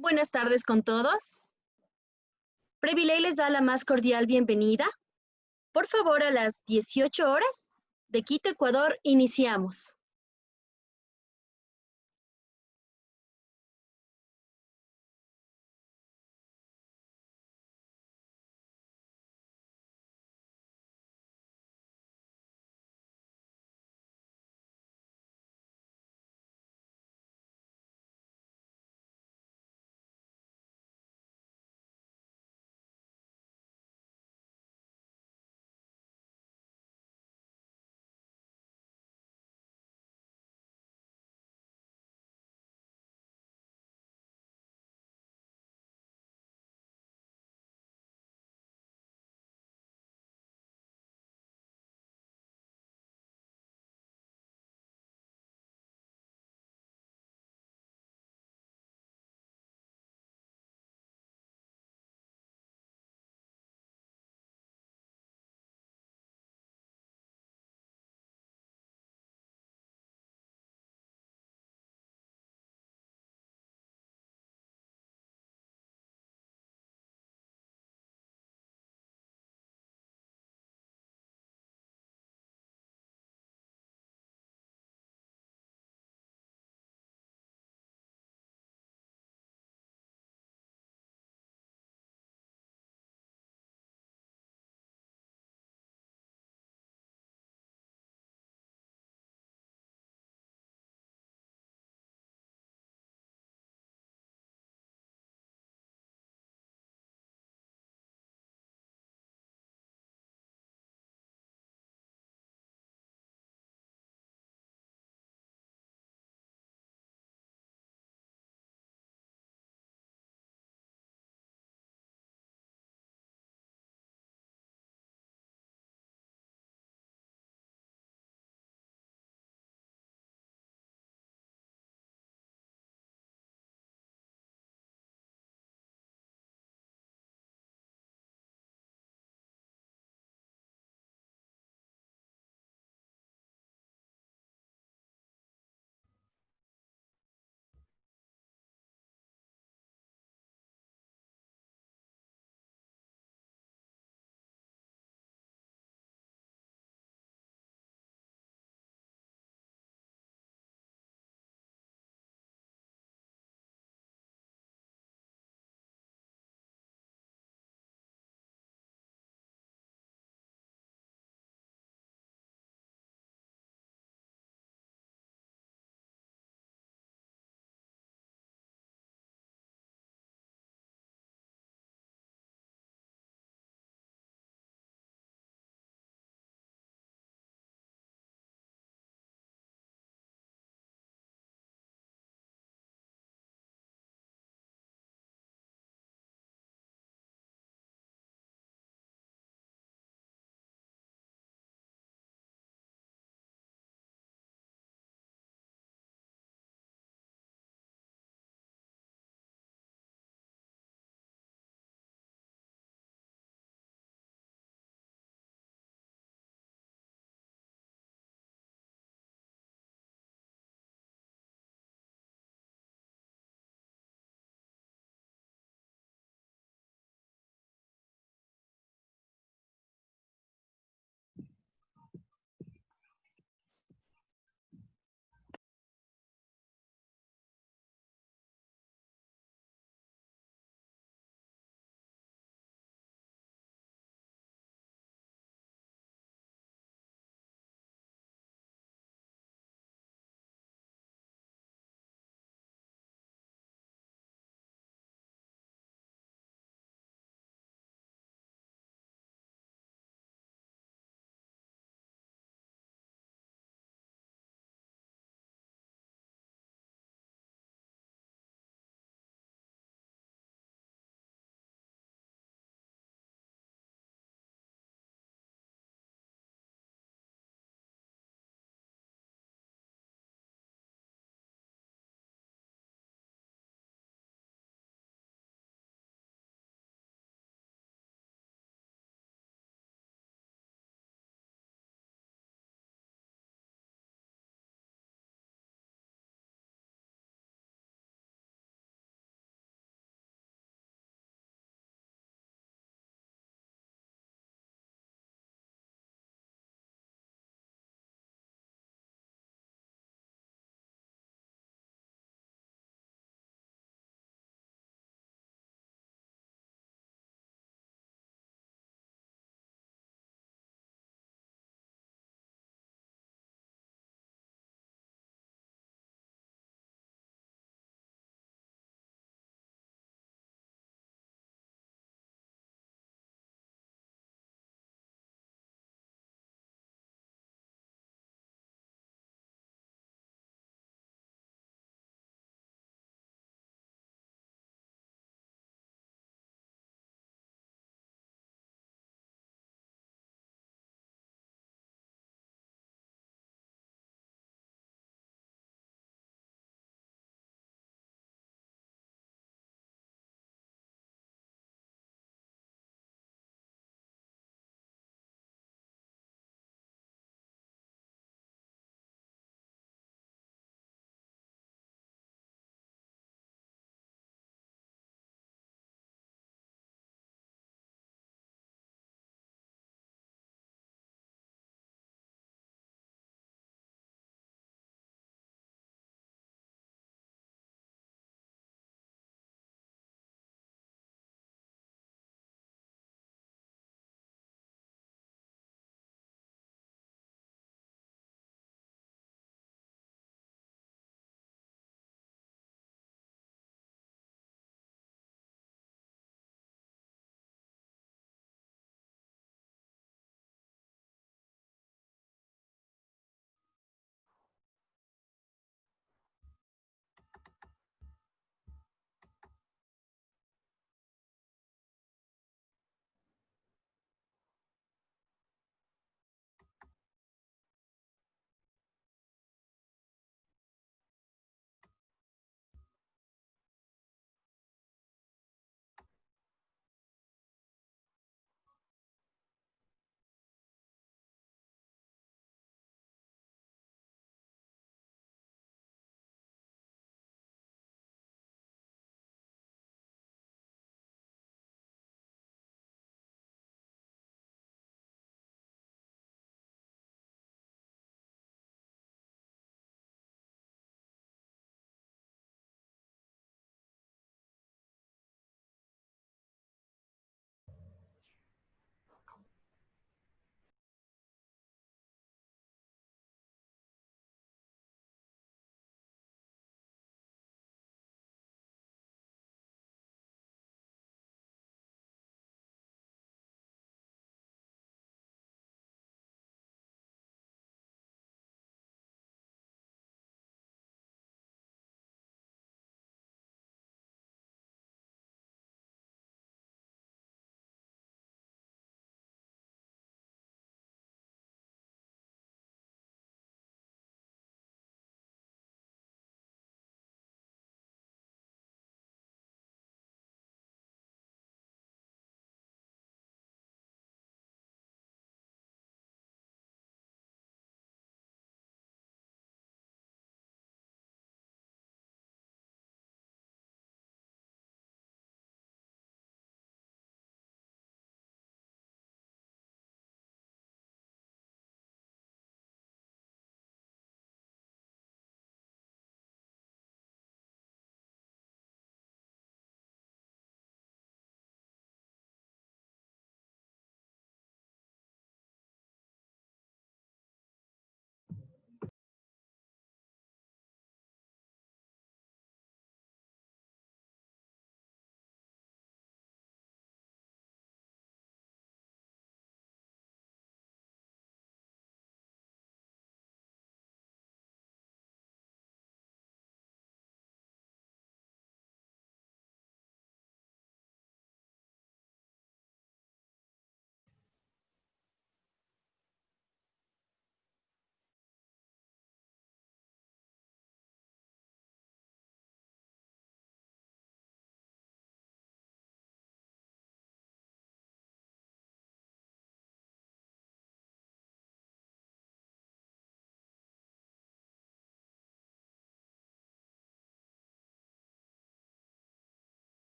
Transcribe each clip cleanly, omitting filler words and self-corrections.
Buenas tardes con todos. Previley les da la más cordial bienvenida. Por favor, a las 18 horas de Quito, Ecuador, iniciamos.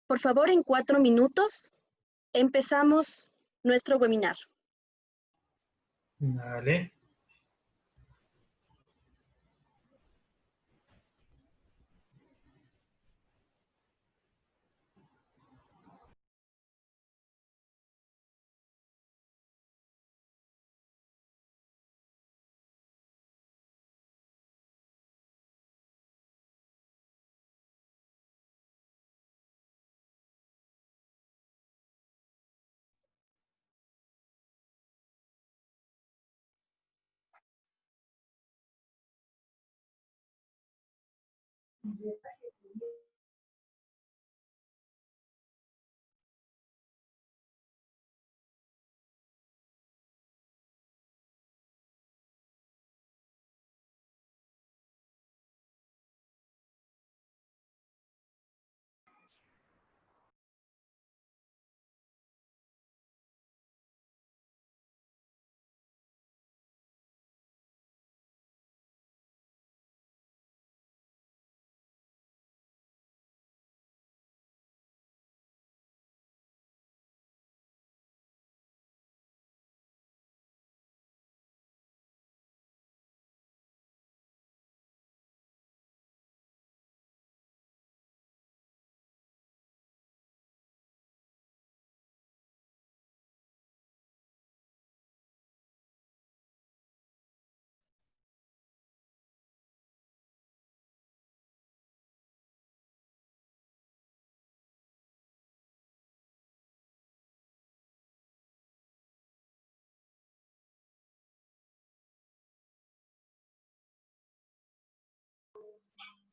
Por favor, en 4 minutos empezamos nuestro webinar. Dale.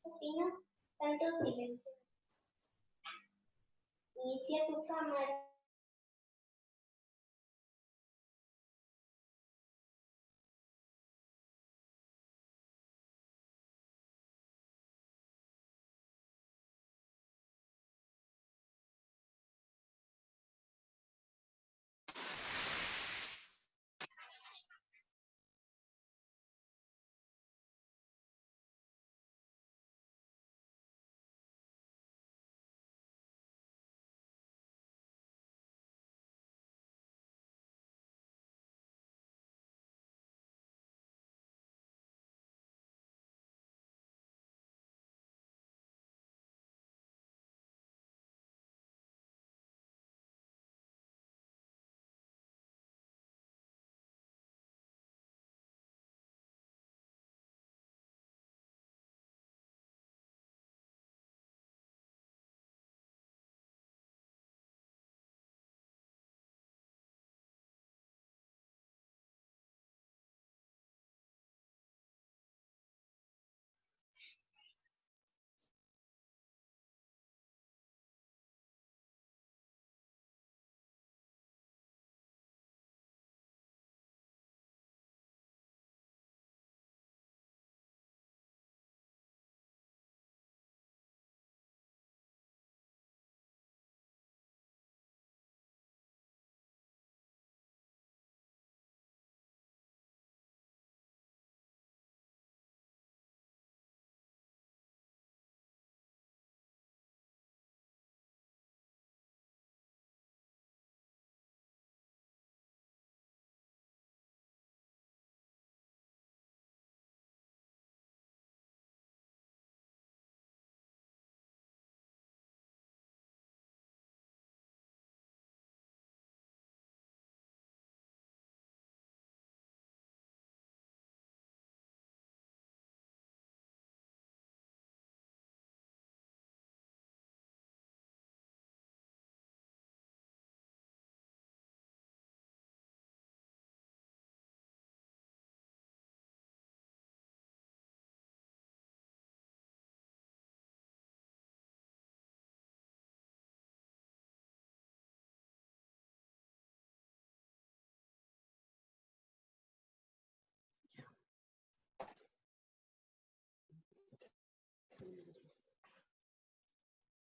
Opino tanto silencio. Inicia tu cámara.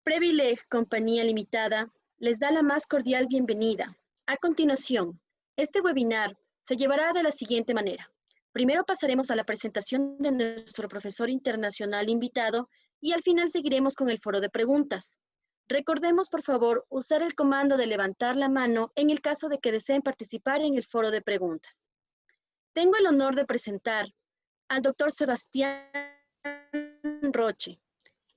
Previleg Compañía Limitada les da la más cordial bienvenida. A continuación, este webinar se llevará de la siguiente manera. Primero pasaremos a la presentación de nuestro profesor internacional invitado y al final seguiremos con el foro de preguntas. Recordemos, por favor, usar el comando de levantar la mano en el caso de que deseen participar en el foro de preguntas. Tengo el honor de presentar al doctor Sebastián Roche,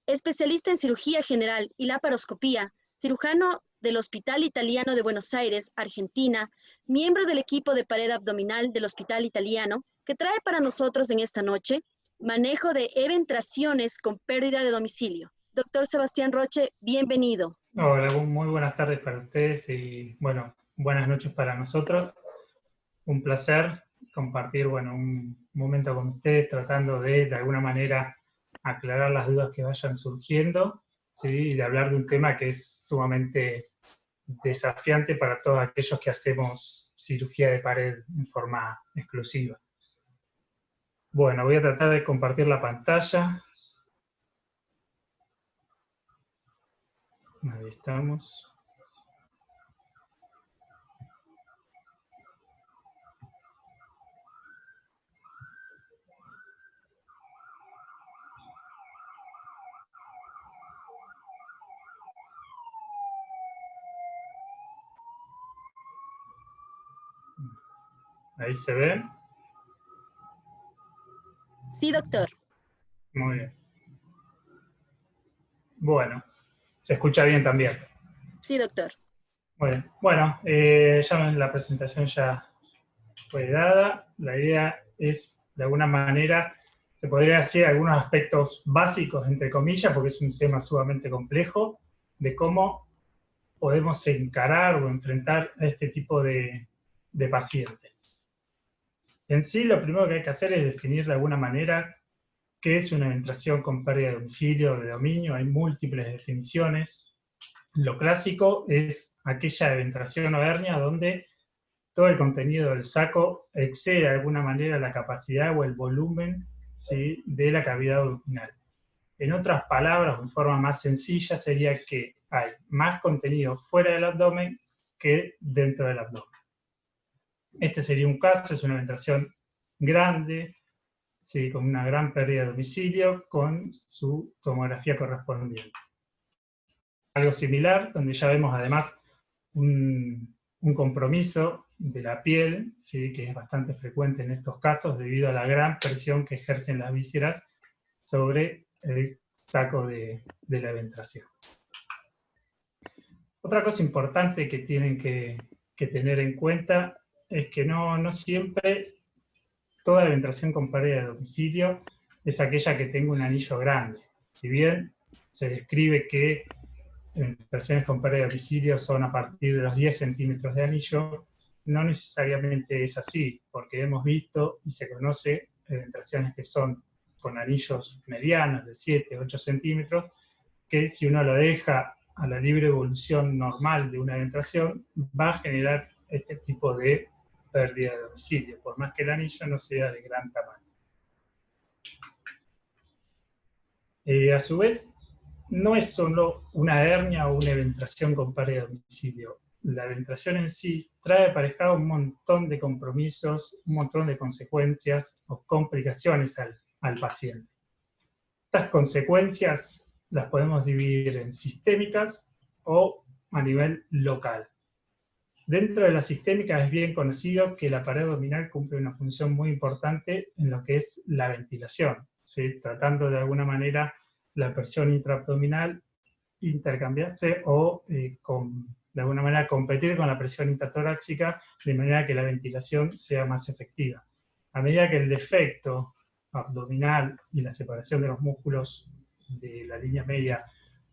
especialista en cirugía general y laparoscopía, cirujano del Hospital Italiano de Buenos Aires, Argentina, miembro del equipo de pared abdominal del Hospital Italiano, que trae para nosotros en esta noche manejo de eventraciones con pérdida de domicilio. Doctor Sebastián Roche, bienvenido. Hola, muy buenas tardes para ustedes y, bueno, buenas noches para nosotros. Un placer compartir, bueno, un momento con ustedes tratando de alguna manera, aclarar las dudas que vayan surgiendo, ¿sí? Y de hablar de un tema que es sumamente desafiante para todos aquellos que hacemos cirugía de pared en forma exclusiva. Bueno, voy a tratar de compartir la pantalla. Ahí estamos. Ahí se ve. Sí, doctor. Muy bien. Bueno, se escucha bien también. Sí, doctor. Bueno, ya la presentación ya fue dada. La idea es, de alguna manera, se podría decir algunos aspectos básicos, entre comillas, porque es un tema sumamente complejo, de cómo podemos encarar o enfrentar a este tipo de pacientes. En sí, lo primero que hay que hacer es definir de alguna manera qué es una eventración con pérdida de domicilio o de dominio. Hay múltiples definiciones. Lo clásico es aquella eventración o hernia donde todo el contenido del saco excede de alguna manera la capacidad o el volumen, ¿sí?, de la cavidad abdominal. En otras palabras, en forma más sencilla, sería que hay más contenido fuera del abdomen que dentro del abdomen. Este sería un caso, es una eventración grande, ¿sí?, con una gran pérdida de domicilio, con su tomografía correspondiente. Algo similar, donde ya vemos además un compromiso de la piel, ¿sí?, que es bastante frecuente en estos casos debido a la gran presión que ejercen las vísceras sobre el saco de la eventración. Otra cosa importante que tienen que tener en cuenta es que no siempre toda eventración con pérdida de domicilio es aquella que tenga un anillo grande. Si bien se describe que eventraciones con pérdida de domicilio son a partir de los 10 centímetros de anillo, no necesariamente es así, porque hemos visto y se conoce eventraciones que son con anillos medianos de 7, 8 centímetros, que si uno lo deja a la libre evolución normal de una eventración, va a generar este tipo de pérdida de domicilio, por más que el anillo no sea de gran tamaño. A su vez, no es solo una hernia o una eventración con pérdida de domicilio. La eventración en sí trae aparejado un montón de compromisos, un montón de consecuencias o complicaciones al paciente. Estas consecuencias las podemos dividir en sistémicas o a nivel local. Dentro de la sistémica es bien conocido que la pared abdominal cumple una función muy importante en lo que es la ventilación, ¿sí?, tratando de alguna manera la presión intraabdominal intercambiarse o de alguna manera competir con la presión intertorácica de manera que la ventilación sea más efectiva. A medida que el defecto abdominal y la separación de los músculos de la línea media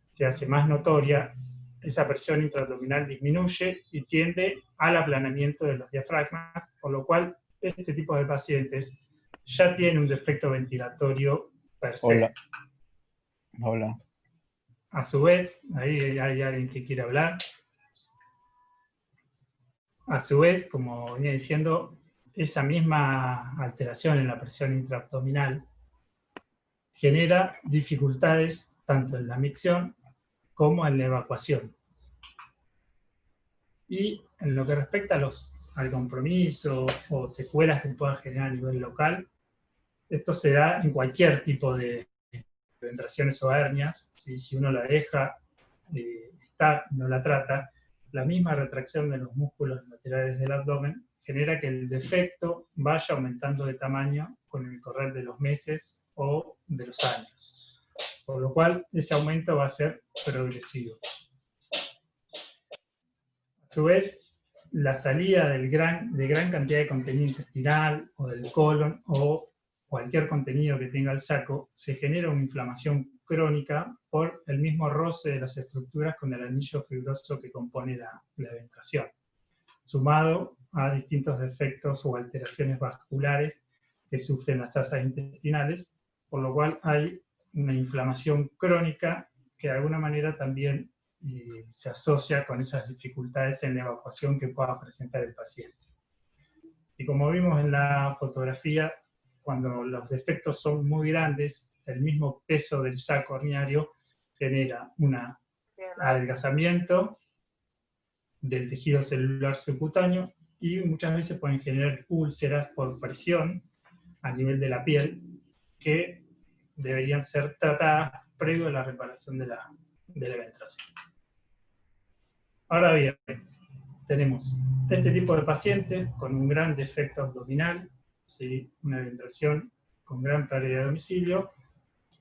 se hace más notoria, esa presión intraabdominal disminuye y tiende al aplanamiento de los diafragmas, por lo cual este tipo de pacientes ya tiene un defecto ventilatorio per se. Hola. Hola. A su vez, ahí hay alguien que quiere hablar. A su vez, como venía diciendo, esa misma alteración en la presión intraabdominal genera dificultades tanto en la micción como en la evacuación. Y en lo que respecta al compromiso o secuelas que pueda generar a nivel local, esto se da en cualquier tipo de penetraciones o hernias. Si uno la deja no la trata, la misma retracción de los músculos laterales del abdomen genera que el defecto vaya aumentando de tamaño con el correr de los meses o de los años. Por lo cual, ese aumento va a ser progresivo. A su vez, la salida de gran cantidad de contenido intestinal o del colon o cualquier contenido que tenga el saco, se genera una inflamación crónica por el mismo roce de las estructuras con el anillo fibroso que compone la eventración, sumado a distintos defectos o alteraciones vasculares que sufren las asas intestinales, por lo cual hay una inflamación crónica que de alguna manera también se asocia con esas dificultades en la evacuación que pueda presentar el paciente. Y como vimos en la fotografía, cuando los defectos son muy grandes, el mismo peso del saco herniario genera un adelgazamiento del tejido celular subcutáneo y muchas veces pueden generar úlceras por presión a nivel de la piel que deberían ser tratadas previo a la reparación de la eventración. Ahora bien, tenemos este tipo de pacientes con un gran defecto abdominal, ¿sí? Una eventración con gran pérdida de domicilio,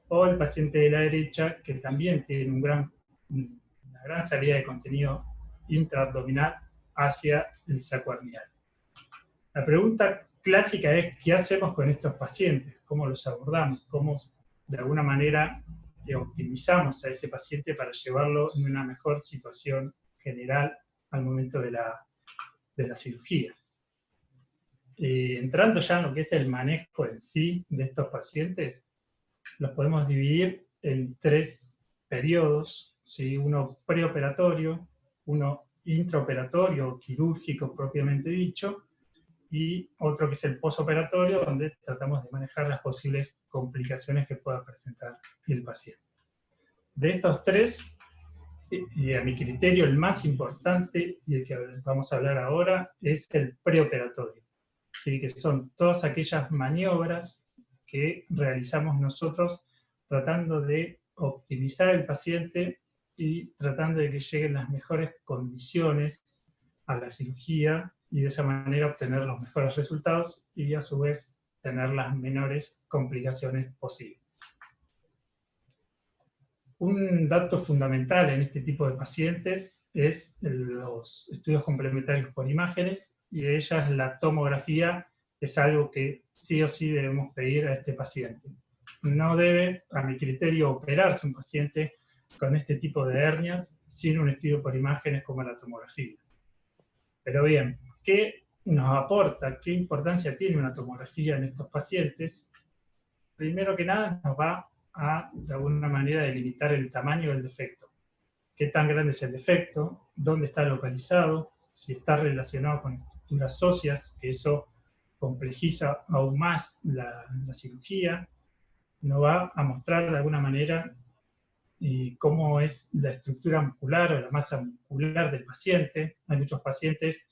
o el paciente de la derecha que también tiene una gran salida de contenido intraabdominal hacia el saco hernial. La pregunta clásica es, ¿qué hacemos con estos pacientes? ¿Cómo los abordamos? ¿Cómo de alguna manera optimizamos a ese paciente para llevarlo en una mejor situación general al momento de la cirugía? Entrando ya en lo que es el manejo en sí de estos pacientes, los podemos dividir en 3 periodos, ¿sí? Uno preoperatorio, uno intraoperatorio o quirúrgico propiamente dicho, y otro que es el posoperatorio, donde tratamos de manejar las posibles complicaciones que pueda presentar el paciente. De estos 3, y a mi criterio el más importante, y el que vamos a hablar ahora, es el preoperatorio. ¿Sí? Que son todas aquellas maniobras que realizamos nosotros tratando de optimizar el paciente y tratando de que lleguen las mejores condiciones a la cirugía y de esa manera obtener los mejores resultados y a su vez tener las menores complicaciones posibles. Un dato fundamental en este tipo de pacientes es los estudios complementarios por imágenes, y de ellas la tomografía es algo que sí o sí debemos pedir a este paciente. No debe, a mi criterio, operarse un paciente con este tipo de hernias sin un estudio por imágenes como la tomografía. Pero bien, ¿qué nos aporta? ¿Qué importancia tiene una tomografía en estos pacientes? Primero que nada, nos va a, de alguna manera, delimitar el tamaño del defecto. ¿Qué tan grande es el defecto? ¿Dónde está localizado? Si está relacionado con estructuras óseas, que eso complejiza aún más la cirugía. Nos va a mostrar de alguna manera cómo es la estructura muscular o la masa muscular del paciente. Hay muchos pacientes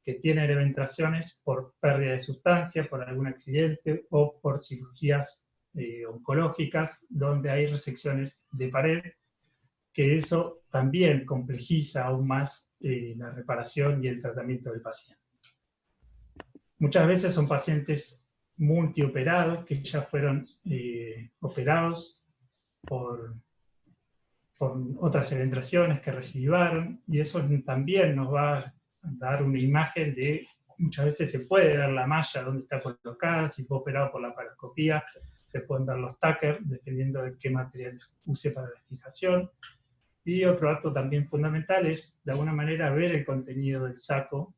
que tienen eventraciones por pérdida de sustancia, por algún accidente o por cirugías oncológicas, donde hay resecciones de pared, que eso también complejiza aún más la reparación y el tratamiento del paciente. Muchas veces son pacientes multioperados, que ya fueron operados por otras eventraciones que recibieron, y eso también nos va a dar una imagen de, muchas veces se puede ver la malla donde está colocada, si fue operado por la paroscopía, se pueden ver los tuckers, dependiendo de qué materiales use para la fijación. Y otro dato también fundamental es, de alguna manera, ver el contenido del saco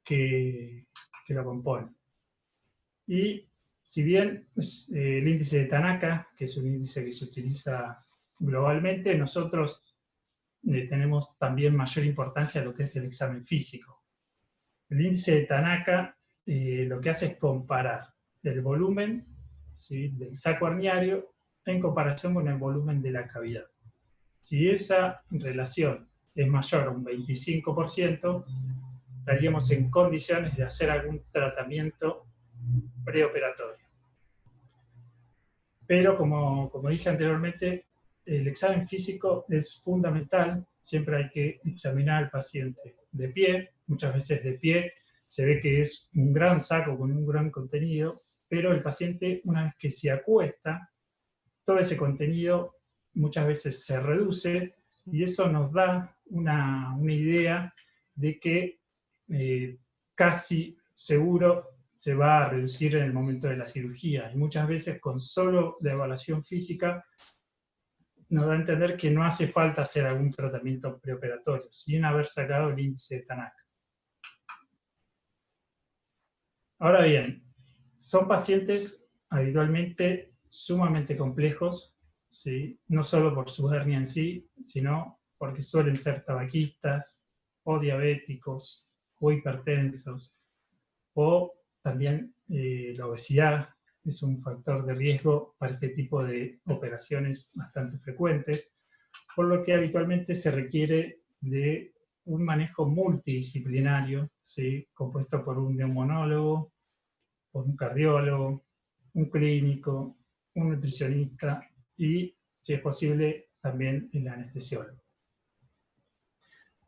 que lo compone. Y si bien el índice de Tanaka, que es un índice que se utiliza globalmente, nosotros tenemos también mayor importancia a lo que es el examen físico. El índice de Tanaka lo que hace es comparar el volumen, ¿sí?, del saco herniario en comparación con el volumen de la cavidad. Si esa relación es mayor a un 25%, estaríamos en condiciones de hacer algún tratamiento preoperatorio. Pero como dije anteriormente, el examen físico es fundamental. Siempre hay que examinar al paciente de pie. Muchas veces de pie se ve que es un gran saco con un gran contenido, pero el paciente, una vez que se acuesta, todo ese contenido muchas veces se reduce y eso nos da una idea de que casi seguro se va a reducir en el momento de la cirugía. Y muchas veces con solo la evaluación física nos da a entender que no hace falta hacer algún tratamiento preoperatorio, sin haber sacado el índice de Tanaka. Ahora bien, son pacientes habitualmente sumamente complejos, ¿sí? No solo por su hernia en sí, sino porque suelen ser tabaquistas, o diabéticos, o hipertensos, o también la obesidad es un factor de riesgo para este tipo de operaciones bastante frecuentes, por lo que habitualmente se requiere de un manejo multidisciplinario, ¿sí? Compuesto por un neumonólogo, por un cardiólogo, un clínico, un nutricionista y, si es posible, también el anestesiólogo.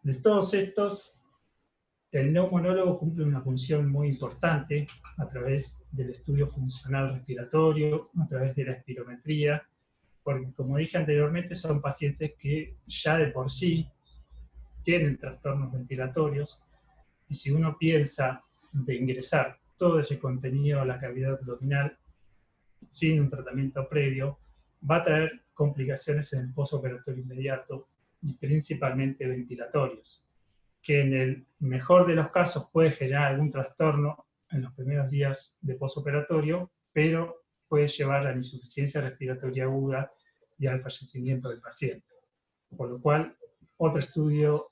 De todos estos, el neumonólogo cumple una función muy importante a través del estudio funcional respiratorio, a través de la espirometría, porque como dije anteriormente, son pacientes que ya de por sí tienen trastornos ventilatorios, y si uno piensa de ingresar todo ese contenido a la cavidad abdominal sin un tratamiento previo, va a traer complicaciones en el postoperatorio inmediato y principalmente ventilatorios, que en el mejor de los casos puede generar algún trastorno en los primeros días de postoperatorio, pero puede llevar a la insuficiencia respiratoria aguda y al fallecimiento del paciente. Por lo cual, otro estudio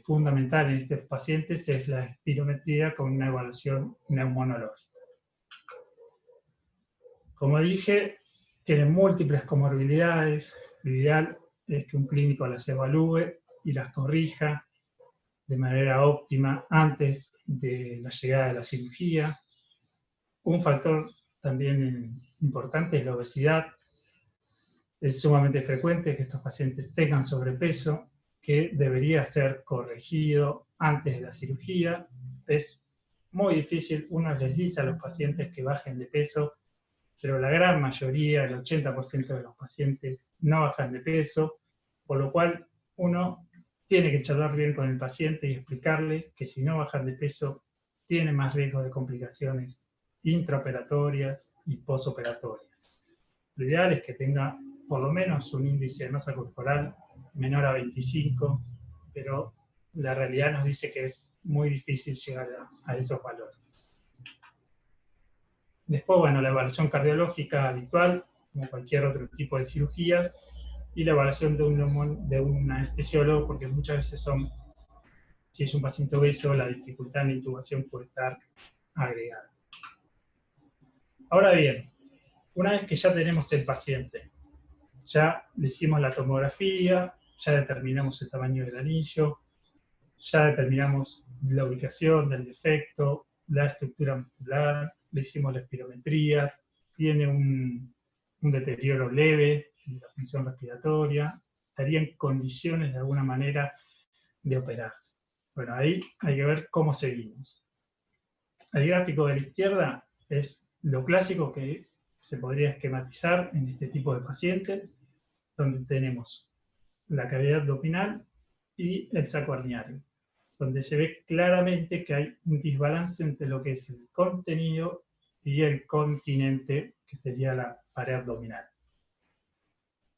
fundamental en estos pacientes es la espirometría con una evaluación neumonológica. Como dije, tienen múltiples comorbilidades. Lo ideal es que un clínico las evalúe y las corrija de manera óptima antes de la llegada de la cirugía. Un factor también importante es la obesidad. Es sumamente frecuente que estos pacientes tengan sobrepeso, que debería ser corregido antes de la cirugía. Es muy difícil, uno les dice a los pacientes que bajen de peso, pero la gran mayoría, el 80% de los pacientes no bajan de peso, por lo cual uno tiene que charlar bien con el paciente y explicarles que si no bajan de peso, tienen más riesgo de complicaciones intraoperatorias y posoperatorias. Lo ideal es que tenga por lo menos un índice de masa corporal menor a 25, pero la realidad nos dice que es muy difícil llegar a esos valores. Después, bueno, la evaluación cardiológica habitual, como cualquier otro tipo de cirugías, y la evaluación de un anestesiólogo, porque muchas veces si es un paciente obeso, la dificultad en la intubación puede estar agregada. Ahora bien, una vez que ya tenemos el paciente, ya le hicimos la tomografía, ya determinamos el tamaño del anillo, ya determinamos la ubicación del defecto, la estructura muscular, le hicimos la espirometría, tiene un deterioro leve de la función respiratoria, estaría en condiciones de alguna manera de operarse. Bueno, ahí hay que ver cómo seguimos. El gráfico de la izquierda es lo clásico que se podría esquematizar en este tipo de pacientes, donde tenemos la cavidad abdominal y el saco herniario, donde se ve claramente que hay un desbalance entre lo que es el contenido y el continente, que sería la pared abdominal.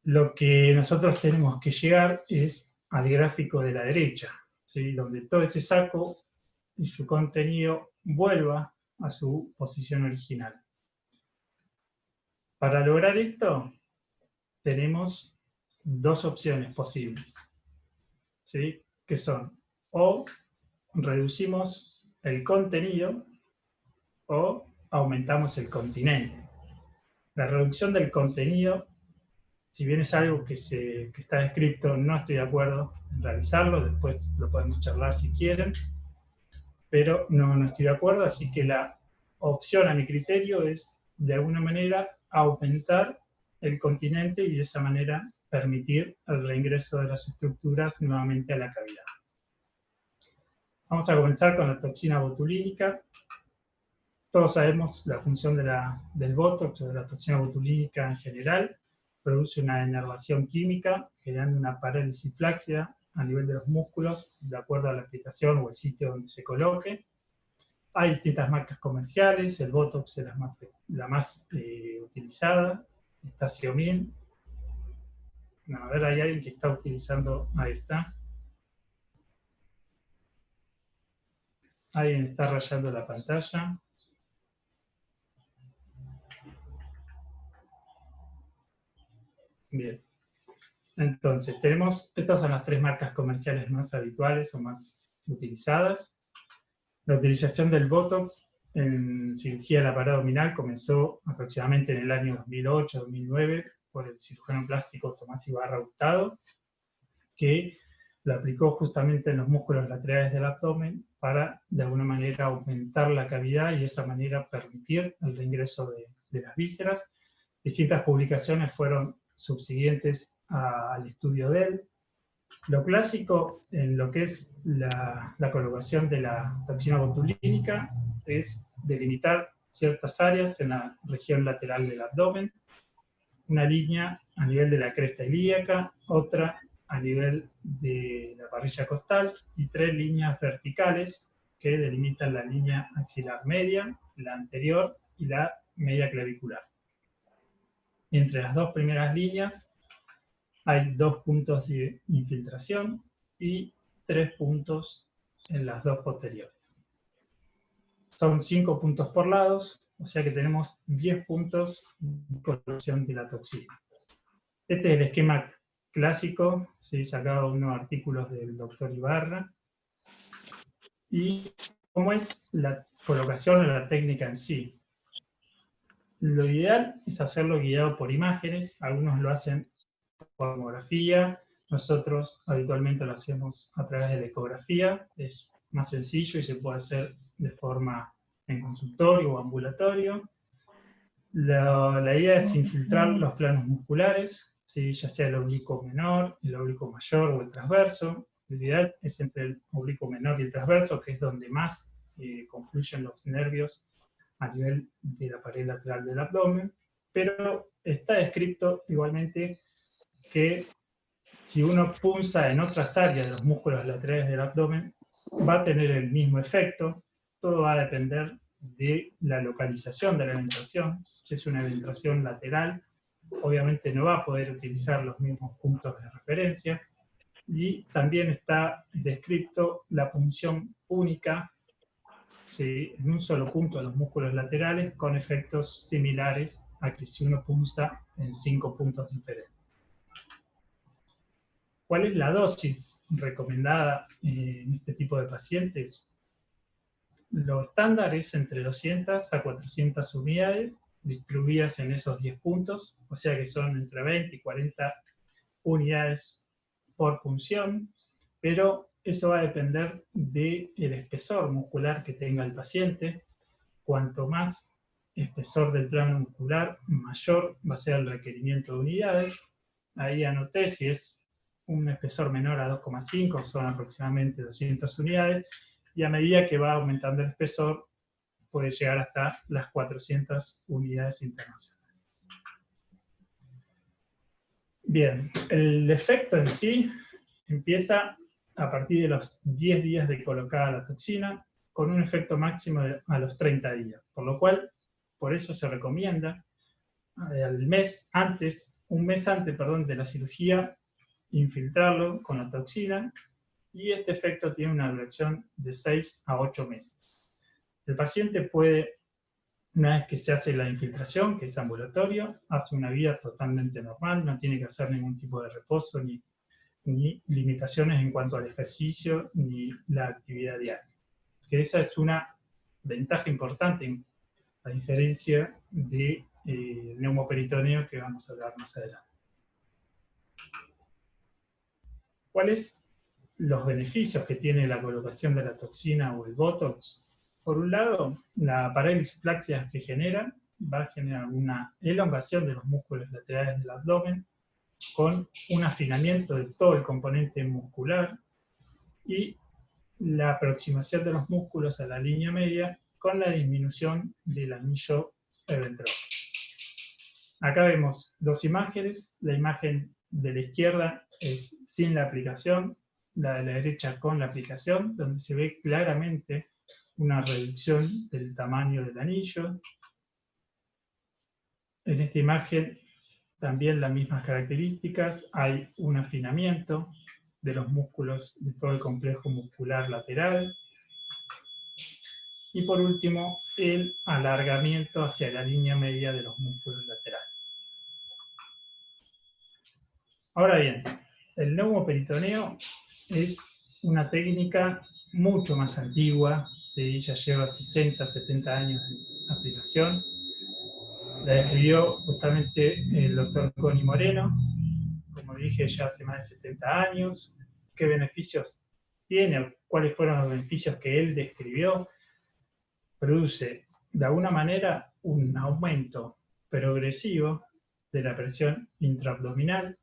Lo que nosotros tenemos que llegar es al gráfico de la derecha, ¿sí? Donde todo ese saco y su contenido vuelva a su posición original. Para lograr esto, tenemos dos opciones posibles, ¿sí? Que son o reducimos el contenido o aumentamos el continente. La reducción del contenido, si bien es algo que está descrito, no estoy de acuerdo en realizarlo, después lo podemos charlar si quieren, pero no estoy de acuerdo, así que la opción a mi criterio es, de alguna manera, aumentar el continente y de esa manera permitir el reingreso de las estructuras nuevamente a la cavidad. Vamos a comenzar con la toxina botulínica. Todos sabemos la función del Botox o de la toxina botulínica en general. Produce una inervación química, generando una parálisis flácida a nivel de los músculos, de acuerdo a la aplicación o el sitio donde se coloque. Hay distintas marcas comerciales, el Botox es la más utilizada, está Xiomin. No, a ver, hay alguien que está utilizando, ahí está. Alguien está rayando la pantalla. Bien. Entonces, estas son las 3 marcas comerciales más habituales o más utilizadas. La utilización del Botox en cirugía de la pared abdominal comenzó aproximadamente en el año 2008-2009 por el cirujano plástico Tomás Ibarra Hurtado, que lo aplicó justamente en los músculos laterales del abdomen para, de alguna manera, aumentar la cavidad y de esa manera permitir el reingreso de las vísceras. Distintas publicaciones fueron subsiguientes al estudio de él. Lo clásico en lo que es la colocación de la toxina botulínica es delimitar ciertas áreas en la región lateral del abdomen, una línea a nivel de la cresta ilíaca, otra a nivel de la parrilla costal y 3 líneas verticales que delimitan la línea axilar media, la anterior y la media clavicular. Entre las 2 primeras líneas hay 2 puntos de infiltración y 3 puntos en las 2 posteriores. Son 5 puntos por lados, o sea que tenemos 10 puntos de colocación de la toxina. Este es el esquema clásico, ¿sí? Sacado de unos artículos del doctor Ibarra. ¿Y cómo es la colocación o la técnica en sí? Lo ideal es hacerlo guiado por imágenes, algunos lo hacen por tomografía, nosotros habitualmente lo hacemos a través de la ecografía, es más sencillo y se puede hacer de forma en consultorio o ambulatorio. La idea es infiltrar los planos musculares, ¿sí? Ya sea el oblicuo menor, el oblicuo mayor o el transverso. Lo ideal es entre el oblicuo menor y el transverso, que es donde más confluyen los nervios a nivel de la pared lateral del abdomen, pero está descrito igualmente que si uno punza en otras áreas de los músculos laterales del abdomen, va a tener el mismo efecto. Todo va a depender de la localización de la ventración. Si es una ventración lateral, obviamente no va a poder utilizar los mismos puntos de referencia. Y también está descrito la punción única, ¿sí? En un solo punto de los músculos laterales, con efectos similares a que si uno punza en 5 puntos diferentes. ¿Cuál es la dosis recomendada en este tipo de pacientes? Lo estándar es entre 200 a 400 unidades distribuidas en esos 10 puntos, o sea que son entre 20 y 40 unidades por punción, pero eso va a depender del espesor muscular que tenga el paciente. Cuanto más espesor del plano muscular, mayor va a ser el requerimiento de unidades. Ahí anoté, si es un espesor menor a 2,5, son aproximadamente 200 unidades, y a medida que va aumentando el espesor, puede llegar hasta las 400 unidades internacionales. Bien, el efecto en sí empieza a partir de los 10 días de colocada la toxina, con un efecto máximo a los 30 días, por lo cual, por eso se recomienda un mes antes de la cirugía, infiltrarlo con la toxina, y este efecto tiene una duración de 6 a 8 meses. El paciente puede, una vez que se hace la infiltración, que es ambulatorio, hace una vida totalmente normal, no tiene que hacer ningún tipo de reposo, ni limitaciones en cuanto al ejercicio, ni la actividad diaria. Que esa es una ventaja importante, a diferencia de el neumoperitoneo que vamos a hablar más adelante. ¿Cuáles los beneficios que tiene la colocación de la toxina o el Botox? Por un lado, la parálisis que genera va a generar una elongación de los músculos laterales del abdomen con un afinamiento de todo el componente muscular y la aproximación de los músculos a la línea media con la disminución del anillo ventral. Acá vemos dos imágenes. La imagen de la izquierda es sin la aplicación, la de la derecha con la aplicación, donde se ve claramente una reducción del tamaño del anillo. En esta imagen también las mismas características, hay un afinamiento de los músculos de todo el complejo muscular lateral. Y por último, el alargamiento hacia la línea media de los músculos laterales. Ahora bien, el neumoperitoneo es una técnica mucho más antigua, ¿sí? Ya lleva 60, 70 años de aplicación. La describió justamente el doctor Connie Moreno, como dije, ya hace más de 70 años. ¿Qué beneficios tiene? ¿Cuáles fueron los beneficios que él describió? Produce, de alguna manera, un aumento progresivo de la presión intraabdominal.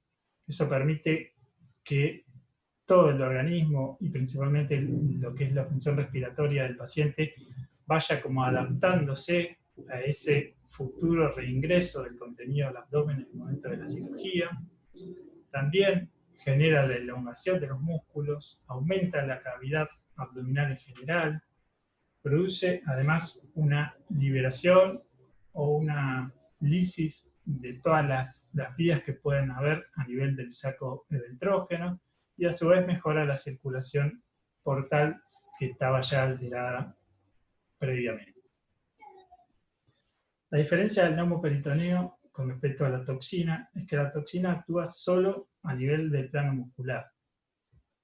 Eso permite que todo el organismo, y principalmente lo que es la función respiratoria del paciente, vaya como adaptándose a ese futuro reingreso del contenido del abdomen en el momento de la cirugía. También genera la elongación de los músculos, aumenta la cavidad abdominal en general, produce además una liberación o una lisis de todas las vías que pueden haber a nivel del saco ventrógeno, y a su vez mejora la circulación portal que estaba ya alterada previamente. La diferencia del neumoperitoneo con respecto a la toxina es que la toxina actúa solo a nivel del plano muscular.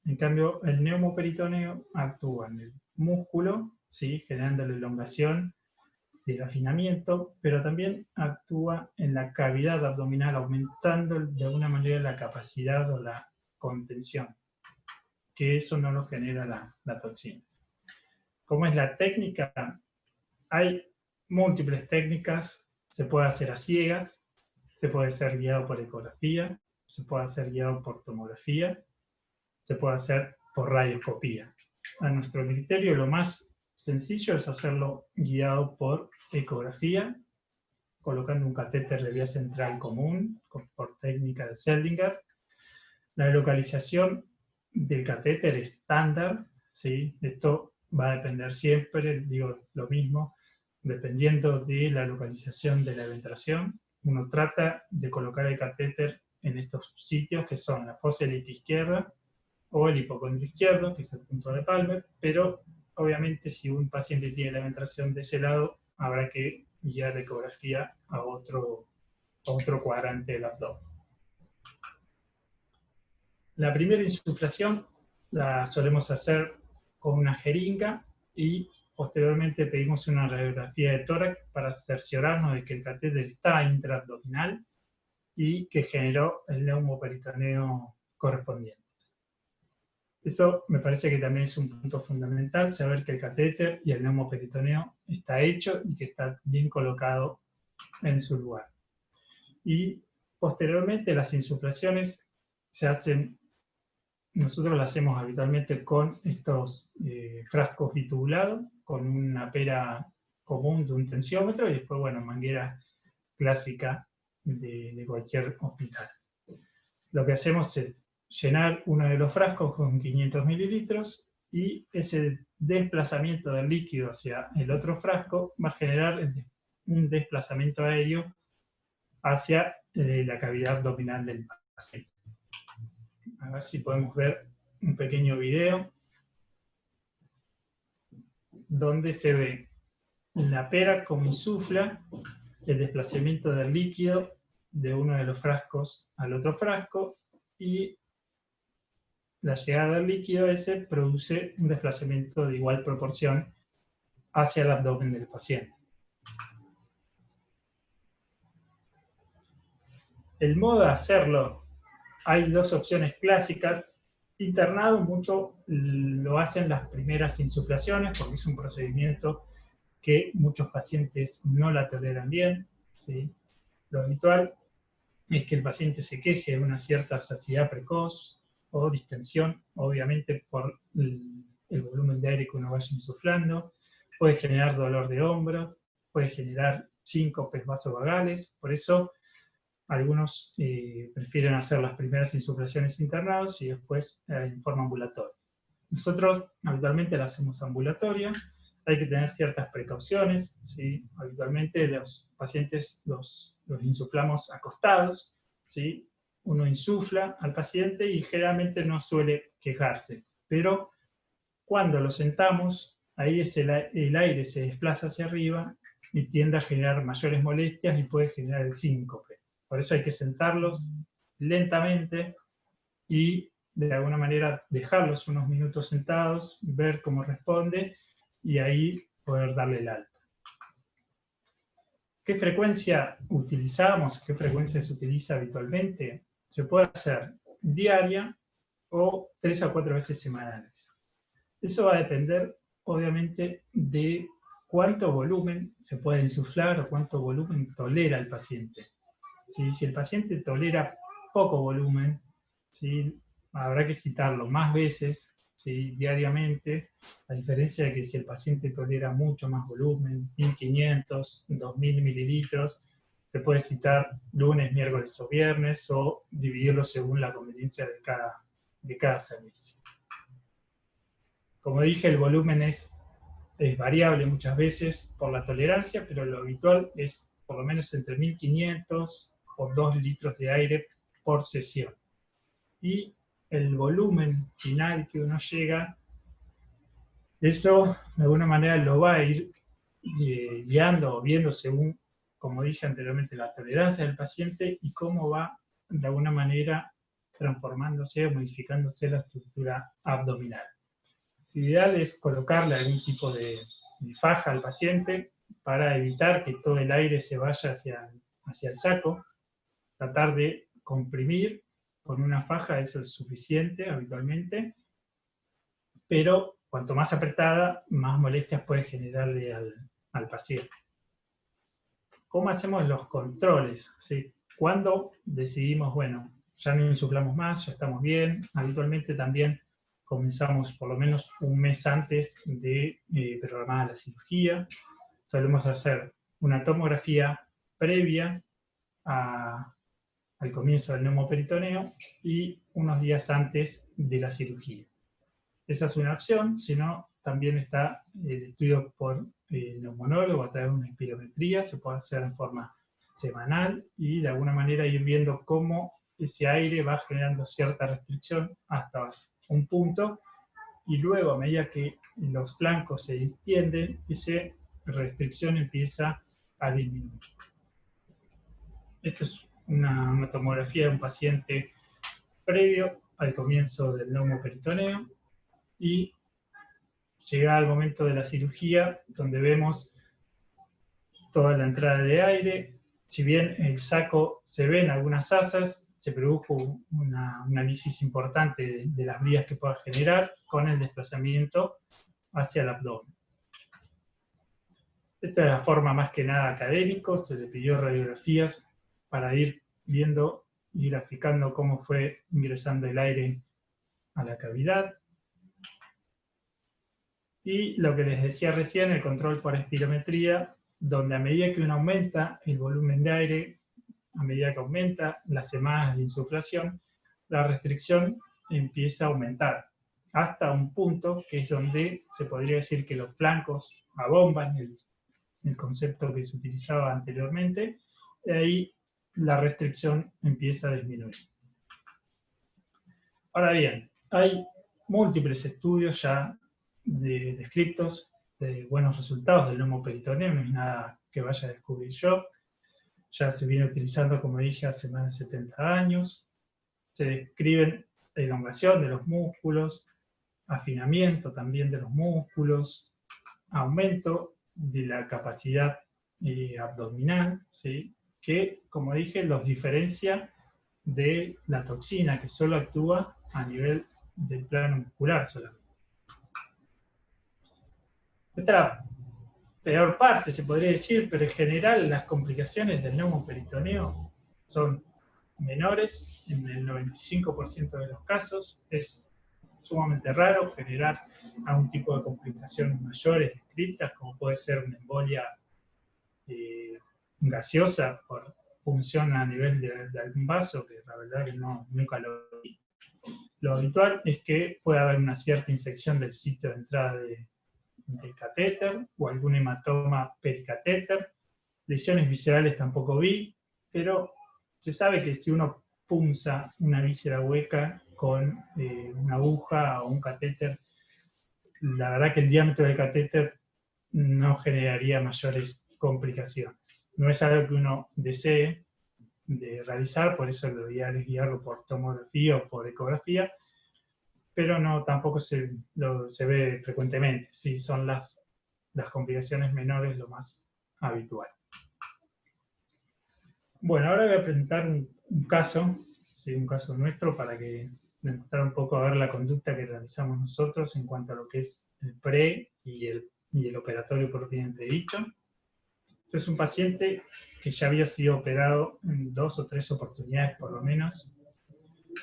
En cambio, el neumoperitoneo actúa en el músculo, ¿sí? Generando la elongación del afinamiento, pero también actúa en la cavidad abdominal, aumentando de alguna manera la capacidad o la contención, que eso no lo genera la toxina. ¿Cómo es la técnica? Hay múltiples técnicas, se puede hacer a ciegas, se puede ser guiado por ecografía, se puede hacer guiado por tomografía, se puede hacer por radioscopía. A nuestro criterio, lo más sencillo es hacerlo guiado por ecografía, colocando un catéter de vía central común, por técnica de Seldinger. La localización del catéter estándar, ¿sí? Esto va a depender siempre, digo lo mismo, dependiendo de la localización de la eventración. Uno trata de colocar el catéter en estos sitios que son la fosa ilíaca izquierda o el hipocondrio izquierdo, que es el punto de Palmer, pero obviamente si un paciente tiene la eventración de ese lado, habrá que guiar la ecografía a otro cuadrante del abdomen. La primera insuflación la solemos hacer con una jeringa y posteriormente pedimos una radiografía de tórax para cerciorarnos de que el catéter está intraabdominal y que generó el neumoperitoneo correspondiente. Eso me parece que también es un punto fundamental, saber que el catéter y el neumoperitoneo está hecho y que está bien colocado en su lugar. Y posteriormente las insuflaciones se hacen, nosotros las hacemos habitualmente con estos frascos bitubulados, con una pera común de un tensiómetro y después, bueno, manguera clásica de cualquier hospital. Lo que hacemos es llenar uno de los frascos con 500 mililitros y ese desplazamiento del líquido hacia el otro frasco va a generar un desplazamiento aéreo hacia la cavidad abdominal del paciente. A ver si podemos ver un pequeño video donde se ve la pera como insufla el desplazamiento del líquido de uno de los frascos al otro frasco, y la llegada del líquido ese produce un desplazamiento de igual proporción hacia el abdomen del paciente. El modo de hacerlo, hay dos opciones clásicas. Internado mucho lo hacen las primeras insuflaciones, porque es un procedimiento que muchos pacientes no la toleran bien, ¿sí? Lo habitual es que el paciente se queje de una cierta saciedad precoz o distensión, obviamente por el volumen de aire que uno vaya insuflando, puede generar dolor de hombros, puede generar síncopes vasovagales, por eso algunos prefieren hacer las primeras insuflaciones internados y después en forma ambulatoria. Nosotros habitualmente la hacemos ambulatoria, hay que tener ciertas precauciones, ¿sí? Habitualmente los pacientes los insuflamos acostados, ¿sí? Uno insufla al paciente y generalmente no suele quejarse, pero cuando lo sentamos, ahí el aire se desplaza hacia arriba y tiende a generar mayores molestias y puede generar el síncope. Por eso hay que sentarlos lentamente y de alguna manera dejarlos unos minutos sentados, ver cómo responde y ahí poder darle el alta. ¿Qué frecuencia utilizamos? ¿Qué frecuencia se utiliza habitualmente? Se puede hacer diaria o 3 a 4 veces semanales. Eso va a depender, obviamente, de cuánto volumen se puede insuflar o cuánto volumen tolera el paciente. ¿Sí? Si el paciente tolera poco volumen, ¿sí? Habrá que citarlo más veces, ¿sí? Diariamente, a diferencia de que si el paciente tolera mucho más volumen, 1500, 2000 mililitros, se puede citar lunes, miércoles o viernes o dividirlo según la conveniencia de cada servicio. Como dije, el volumen es variable muchas veces por la tolerancia, pero lo habitual es por lo menos entre 1500 o 2 litros de aire por sesión. Y el volumen final que uno llega, eso de alguna manera lo va a ir guiando o viendo según, como dije anteriormente, la tolerancia del paciente y cómo va de alguna manera transformándose o modificándose la estructura abdominal. Lo ideal es colocarle algún tipo de faja al paciente para evitar que todo el aire se vaya hacia el saco. Tratar de comprimir con una faja, eso es suficiente habitualmente, pero cuanto más apretada, más molestias puede generarle al paciente. ¿Cómo hacemos los controles? ¿Sí? ¿Cuándo decidimos, bueno, ya no insuflamos más, ya estamos bien? Habitualmente también comenzamos por lo menos un mes antes de programar la cirugía. Solemos hacer una tomografía previa al comienzo del neumoperitoneo y unos días antes de la cirugía. Esa es una opción, si no, también está el estudio por neumonólogo a través de una espirometría, se puede hacer en forma semanal y de alguna manera ir viendo cómo ese aire va generando cierta restricción hasta un punto y luego a medida que los flancos se distienden, esa restricción empieza a disminuir. Esto es una tomografía de un paciente previo al comienzo del neumoperitoneo y llega al momento de la cirugía donde vemos toda la entrada de aire. Si bien el saco se ven algunas asas, se produjo una lisis importante de las vías que pueda generar con el desplazamiento hacia el abdomen. Esta es la forma más que nada académico, se le pidió radiografías para ir viendo y graficando cómo fue ingresando el aire a la cavidad. Y lo que les decía recién, el control por espirometría, donde a medida que uno aumenta el volumen de aire, a medida que aumenta las semanas de insuflación, la restricción empieza a aumentar, hasta un punto que es donde se podría decir que los flancos abomban, el concepto que se utilizaba anteriormente, y ahí la restricción empieza a disminuir. Ahora bien, hay múltiples estudios ya descritos de buenos resultados del neumoperitoneo, no es nada que vaya a descubrir yo. Ya se viene utilizando, como dije, hace más de 70 años. Se describen elongación de los músculos, afinamiento también de los músculos, aumento de la capacidad abdominal, ¿sí? Que, como dije, los diferencia de la toxina, que solo actúa a nivel del plano muscular solamente. Esta peor parte, se podría decir, pero en general las complicaciones del neumoperitoneo son menores en el 95% de los casos. Es sumamente raro generar algún tipo de complicaciones mayores descritas, como puede ser una embolia gaseosa por punción a nivel de algún vaso, que la verdad que nunca lo vi. Lo habitual es que pueda haber una cierta infección del sitio de entrada del catéter o algún hematoma pericatéter. Lesiones viscerales tampoco vi, pero se sabe que si uno punza una víscera hueca con una aguja o un catéter, la verdad que el diámetro del catéter no generaría mayores complicaciones. No es algo que uno desee de realizar, por eso lo ideal es guiarlo por tomografía o por ecografía, pero no tampoco se ve frecuentemente. Sí, son las complicaciones menores lo más habitual. Bueno, ahora voy a presentar un caso, ¿sí? Un caso nuestro para que mostrar un poco a ver la conducta que realizamos nosotros en cuanto a lo que es el pre y el operatorio propiamente dicho. Este es un paciente que ya había sido operado en 2 o 3 oportunidades por lo menos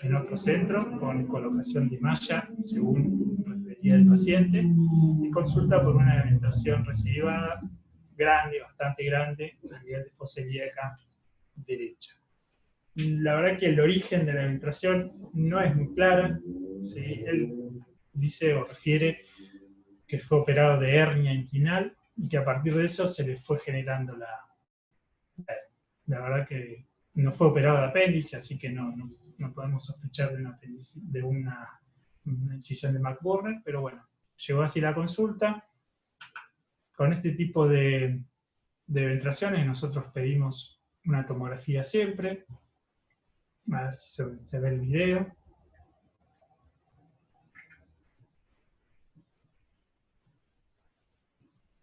en otro centro con colocación de malla según refería el paciente y consulta por una eventación recidivada grande, bastante grande, a nivel de fosa ilíaca derecha. La verdad que el origen de la eventación no es muy clara, ¿sí? Él dice o refiere que fue operado de hernia inguinal y que a partir de eso se le fue generando la verdad que no fue operado de apéndice, así que no podemos sospechar de una incisión de McBurney, pero bueno, llegó así la consulta. Con este tipo de ventraciones nosotros pedimos una tomografía siempre. A ver si se ve el video.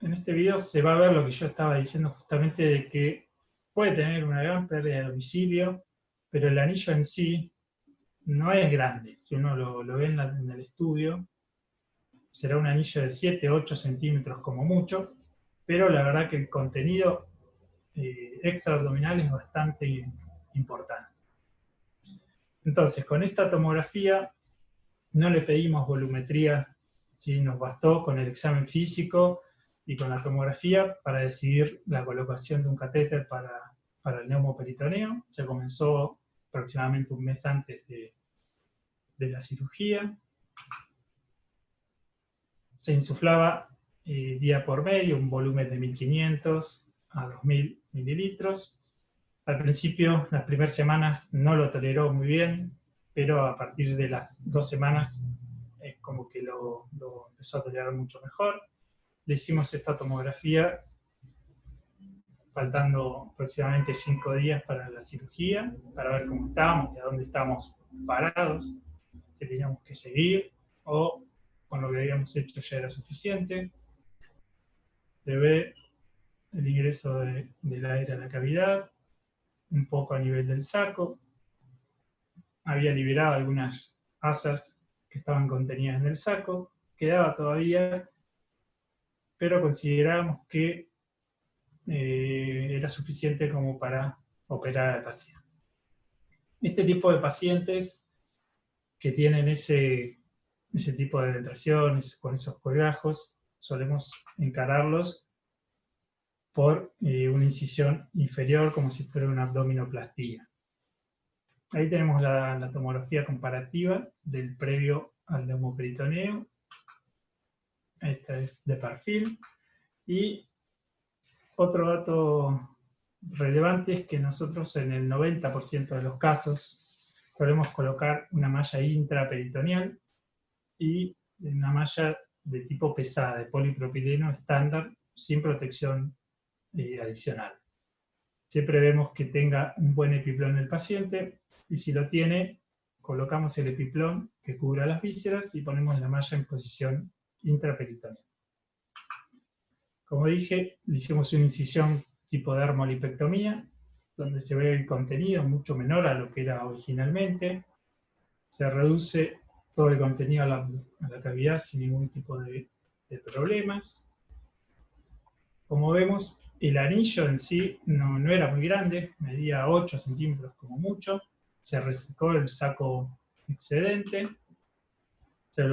En este video se va a ver lo que yo estaba diciendo justamente de que puede tener una gran pérdida de domicilio, pero el anillo en sí no es grande. Si uno lo ve en el estudio, será un anillo de 7, 8 centímetros como mucho, pero la verdad que el contenido extraabdominal es bastante importante. Entonces, con esta tomografía no le pedimos volumetría, ¿sí? Nos bastó con el examen físico y con la tomografía para decidir la colocación de un catéter para el neumoperitoneo. Se comenzó aproximadamente un mes antes de la cirugía. Se insuflaba día por medio un volumen de 1500 a 2000 mililitros. Al principio, las primeras semanas no lo toleró muy bien, pero a partir de las 2 semanas como que lo empezó a tolerar mucho mejor. Le hicimos esta tomografía faltando aproximadamente 5 días para la cirugía, para ver cómo estábamos y a dónde estábamos parados, si teníamos que seguir o con lo que habíamos hecho ya era suficiente. Se ve el ingreso del aire a la cavidad, un poco a nivel del saco. Había liberado algunas asas que estaban contenidas en el saco, quedaba todavía, pero considerábamos que era suficiente como para operar al paciente. Este tipo de pacientes que tienen ese tipo de ventraciones, con esos colgajos, solemos encararlos por una incisión inferior, como si fuera una abdominoplastía. Ahí tenemos la tomografía comparativa del previo al neumoperitoneo. Esta es de perfil. Y otro dato relevante es que nosotros en el 90% de los casos solemos colocar una malla intraperitoneal y una malla de tipo pesada, de polipropileno estándar, sin protección adicional. Siempre vemos que tenga un buen epiplón el paciente, y si lo tiene, colocamos el epiplón que cubra las vísceras y ponemos la malla en posición intraperitoneal. Como dije, le hicimos una incisión tipo dermolipectomía, donde se ve el contenido mucho menor a lo que era originalmente. Se reduce todo el contenido a la cavidad sin ningún tipo de problemas. Como vemos, el anillo en sí no era muy grande, medía 8 centímetros como mucho. Se resecó el saco excedente, se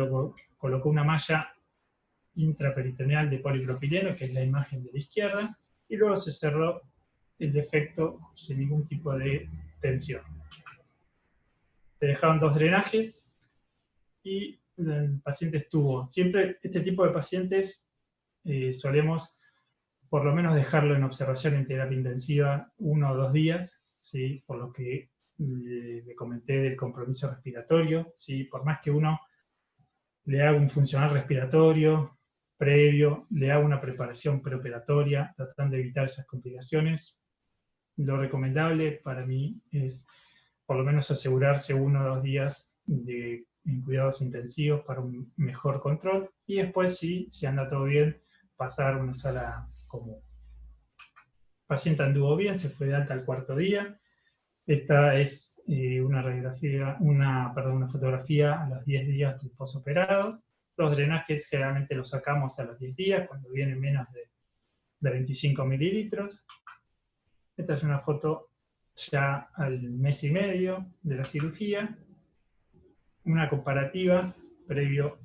colocó una malla intraperitoneal de polipropileno, que es la imagen de la izquierda, y luego se cerró el defecto sin ningún tipo de tensión. Se dejaron 2 drenajes y el paciente estuvo. Siempre este tipo de pacientes solemos por lo menos dejarlo en observación en terapia intensiva 1 o 2 días, ¿sí? Por lo que le comenté del compromiso respiratorio, ¿sí? Por más que uno le haga un funcional respiratorio previo, le haga una preparación preoperatoria, tratando de evitar esas complicaciones, lo recomendable para mí es por lo menos asegurarse 1 o 2 días en cuidados intensivos para un mejor control, y después, si anda todo bien, pasar a una sala común. El paciente anduvo bien, se fue de alta al 4.º día. Esta es una fotografía a los 10 días del posoperados. Los drenajes generalmente los sacamos a los 10 días, cuando vienen menos de 25 mililitros. Esta es una foto ya al mes y medio de la cirugía. Una comparativa previo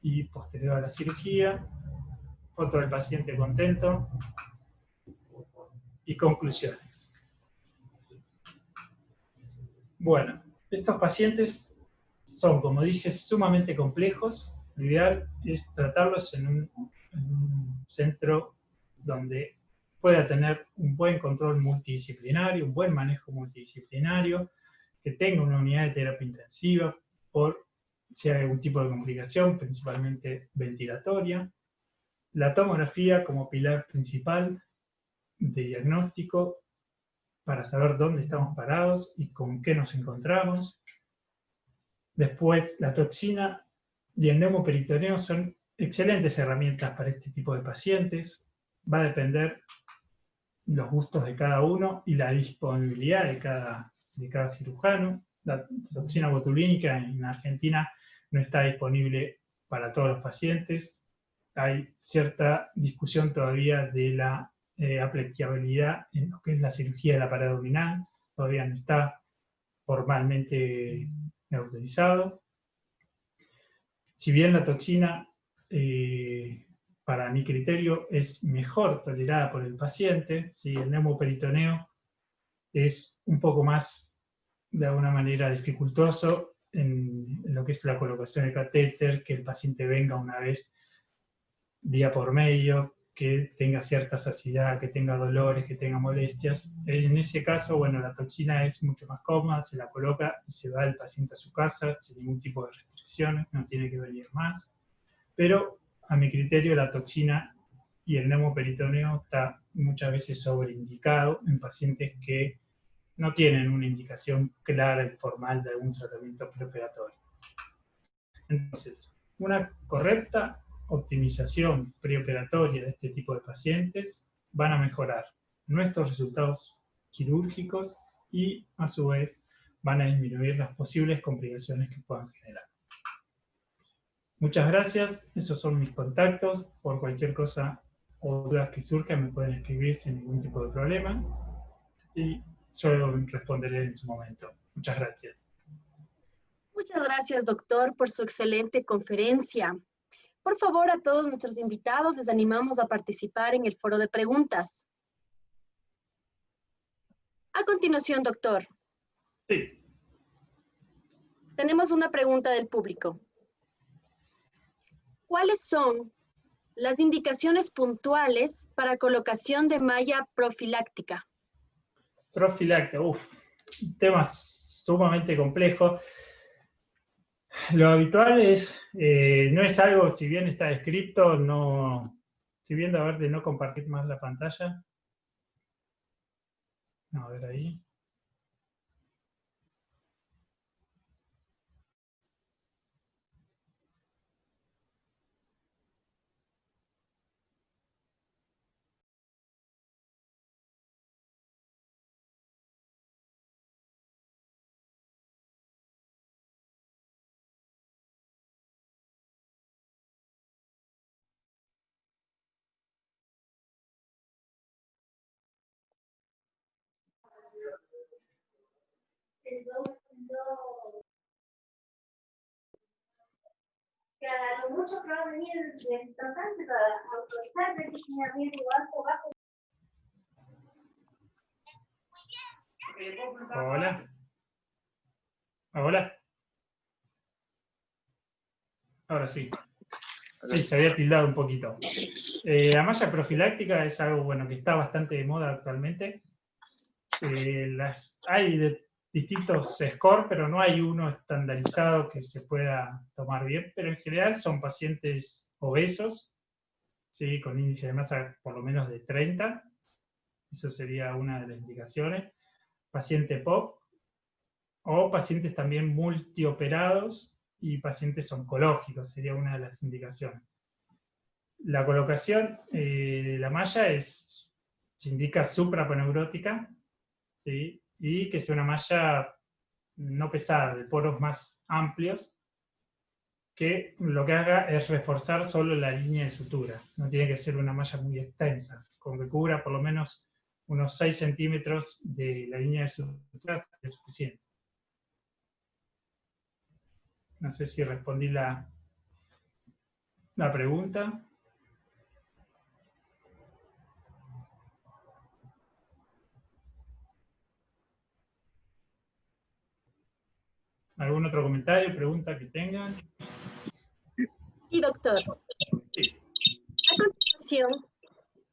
y posterior a la cirugía. Foto del paciente contento. Y conclusiones. Bueno, estos pacientes son, como dije, sumamente complejos. Lo ideal es tratarlos en un centro donde pueda tener un buen control multidisciplinario, un buen manejo multidisciplinario, que tenga una unidad de terapia intensiva por si hay algún tipo de complicación, principalmente ventilatoria. La tomografía como pilar principal de diagnóstico para saber dónde estamos parados y con qué nos encontramos. Después, la toxina y el neumoperitoneo son excelentes herramientas para este tipo de pacientes. Va a depender los gustos de cada uno y la disponibilidad de cada cirujano. La toxina botulínica en Argentina no está disponible para todos los pacientes. Hay cierta discusión todavía de la aplicabilidad en lo que es la cirugía de la pared abdominal. Todavía no está formalmente autorizado. Si bien la toxina, para mi criterio, es mejor tolerada por el paciente, ¿sí? El neumoperitoneo es un poco más, de alguna manera, dificultoso en lo que es la colocación del catéter, que el paciente venga una vez día por medio, que tenga cierta saciedad, que tenga dolores, que tenga molestias. En ese caso, bueno, la toxina es mucho más cómoda, se la coloca y se va el paciente a su casa sin ningún tipo de restricciones, no tiene que venir más. Pero, a mi criterio, la toxina y el neumoperitoneo está muchas veces sobreindicado en pacientes que no tienen una indicación clara y formal de algún tratamiento preoperatorio. Entonces, una correcta optimización preoperatoria de este tipo de pacientes van a mejorar nuestros resultados quirúrgicos y, a su vez, van a disminuir las posibles complicaciones que puedan generar. Muchas gracias, esos son mis contactos. Por cualquier cosa o dudas que surjan me pueden escribir sin ningún tipo de problema y yo responderé en su momento. Muchas gracias. Muchas gracias, doctor, por su excelente conferencia. Por favor, a todos nuestros invitados les animamos a participar en el foro de preguntas. A continuación, doctor, Sí. tenemos una pregunta del público. ¿Cuáles son las indicaciones puntuales para colocación de malla profiláctica? Profiláctica, un tema sumamente complejo. Lo habitual es, no es algo, si bien está escrito, no, si bien a ver de no compartir más la pantalla. A ver ahí. Claro, muchos que van a venir importantes para autorizar, ver si tiene riesgo alto o bajo. Hola. Hola. Ahora sí. Sí, se había tildado un poquito. La malla profiláctica es algo bueno que está bastante de moda actualmente. Hay de distintos scores, pero no hay uno estandarizado que se pueda tomar bien, pero en general son pacientes obesos, ¿sí? Con índice de masa por lo menos de 30, eso sería una de las indicaciones. Paciente POC, o pacientes también multioperados y pacientes oncológicos, sería una de las indicaciones. La colocación de la malla se indica suprapaneurótica, ¿sí? Y que sea una malla no pesada, de poros más amplios, que lo que haga es reforzar solo la línea de sutura. No tiene que ser una malla muy extensa, con que cubra por lo menos unos 6 centímetros de la línea de sutura es suficiente. No sé si respondí la pregunta. ¿Algún otro comentario, pregunta que tengan? Y doctor, Sí. a continuación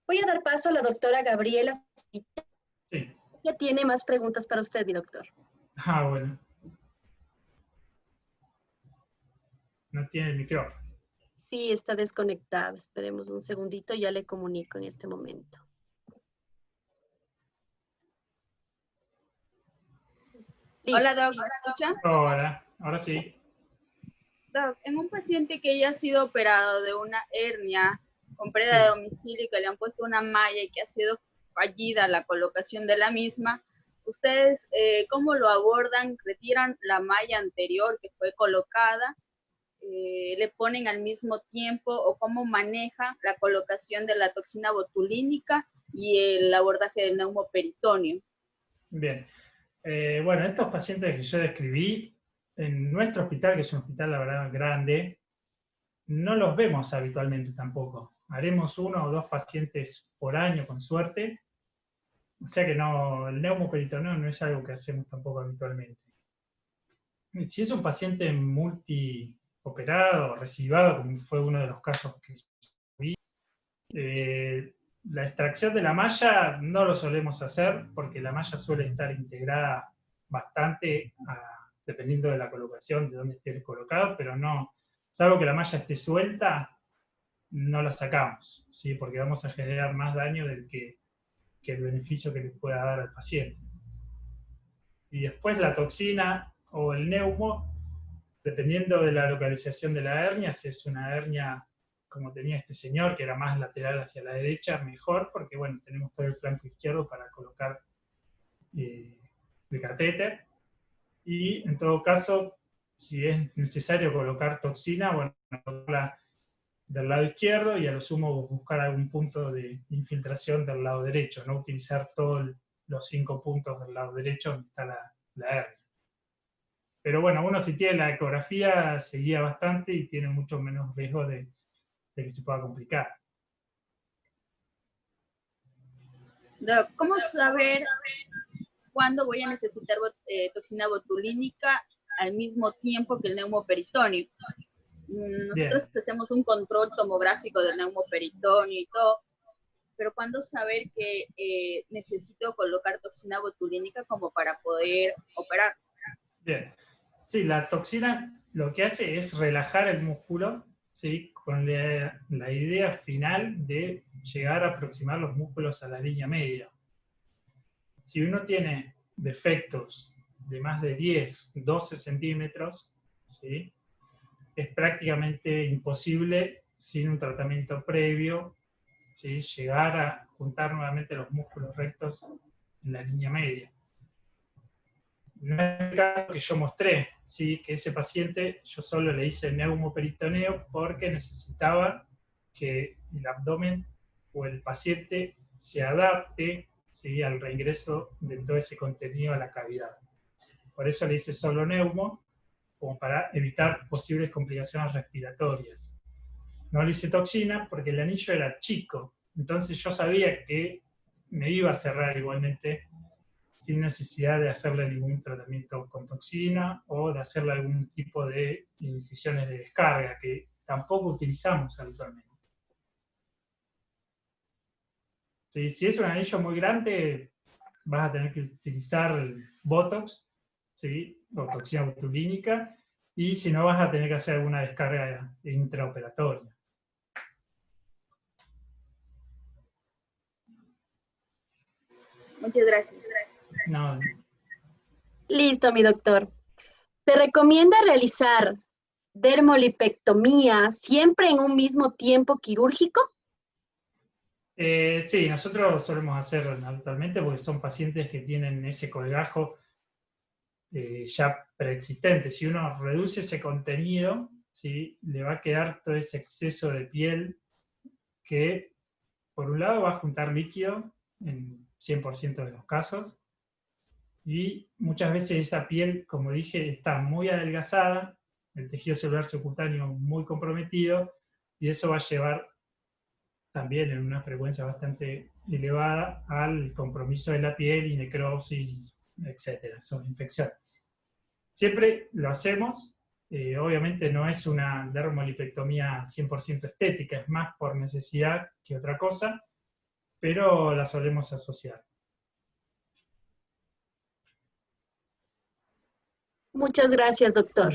voy a dar paso a la doctora Gabriela. Sí. Ella tiene más preguntas para usted, mi doctor. Ah, bueno. No tiene el micrófono. Sí, está desconectada. Esperemos un segundito, ya le comunico en este momento. Listo. Hola, Doc, ¿me escucha? Hola, ahora sí. Doc, en un paciente que ya ha sido operado de una hernia con pérdida de domicilio y que le han puesto una malla y que ha sido fallida la colocación de la misma, ¿ustedes cómo lo abordan? ¿Retiran la malla anterior que fue colocada? ¿Le ponen al mismo tiempo? ¿O cómo maneja la colocación de la toxina botulínica y el abordaje del neumoperitoneo? Bien. Bueno, estos pacientes que yo describí, en nuestro hospital, que es un hospital, la verdad, grande, no los vemos habitualmente tampoco. Haremos 1 o 2 pacientes por año, con suerte. O sea que no, el neumoperitoneo no es algo que hacemos tampoco habitualmente. Si es un paciente multioperado, recidivado, como fue uno de los casos que vi, la extracción de la malla no lo solemos hacer porque la malla suele estar integrada bastante dependiendo de la colocación, de dónde esté colocado, pero no, salvo que la malla esté suelta, no la sacamos, ¿sí? Porque vamos a generar más daño del que el beneficio que le pueda dar al paciente. Y después la toxina o el neumo, dependiendo de la localización de la hernia, si es una hernia como tenía este señor, que era más lateral hacia la derecha, mejor, porque bueno, tenemos todo el flanco izquierdo para colocar el catéter. Y en todo caso, si es necesario colocar toxina, bueno, colocarla del lado izquierdo y a lo sumo buscar algún punto de infiltración del lado derecho, no utilizar todos los 5 puntos del lado derecho donde está la hernia. Pero bueno, uno si tiene la ecografía se guía bastante y tiene mucho menos riesgo de que se pueda complicar. Doc, ¿cómo saber cuándo voy a necesitar toxina botulínica al mismo tiempo que el neumoperitoneo? Nosotros hacemos un control tomográfico del neumoperitoneo y todo, pero ¿cuándo saber que necesito colocar toxina botulínica como para poder operar? Bien. Sí, la toxina lo que hace es relajar el músculo, ¿sí? Con la idea final de llegar a aproximar los músculos a la línea media. Si uno tiene defectos de más de 10, 12 centímetros, ¿sí? Es prácticamente imposible, sin un tratamiento previo, ¿sí? Llegar a juntar nuevamente los músculos rectos en la línea media. No es el caso que yo mostré, ¿sí? Que ese paciente yo solo le hice neumoperitoneo porque necesitaba que el abdomen o el paciente se adapte, ¿sí? Al reingreso de todo ese contenido a la cavidad. Por eso le hice solo neumo, como para evitar posibles complicaciones respiratorias. No le hice toxina porque el anillo era chico, entonces yo sabía que me iba a cerrar igualmente sin necesidad de hacerle ningún tratamiento con toxina o de hacerle algún tipo de incisiones de descarga, que tampoco utilizamos habitualmente. ¿Sí? Si es un anillo muy grande, vas a tener que utilizar Botox, ¿sí? O toxina botulínica, y si no, vas a tener que hacer alguna descarga intraoperatoria. Muchas gracias. No, Listo, mi doctor. ¿Se recomienda realizar dermolipectomía siempre en un mismo tiempo quirúrgico? sí, nosotros solemos hacerlo habitualmente porque son pacientes que tienen ese colgajo ya preexistente. Si uno reduce ese contenido, ¿sí? Le va a quedar todo ese exceso de piel que, por un lado, va a juntar líquido en 100% de los casos, y muchas veces esa piel, como dije, está muy adelgazada, el tejido celular subcutáneo muy comprometido, y eso va a llevar también en una frecuencia bastante elevada al compromiso de la piel y necrosis, etcétera, son infecciones. Siempre lo hacemos, obviamente no es una dermolipectomía 100% estética, es más por necesidad que otra cosa, pero la solemos asociar. Muchas gracias, doctor.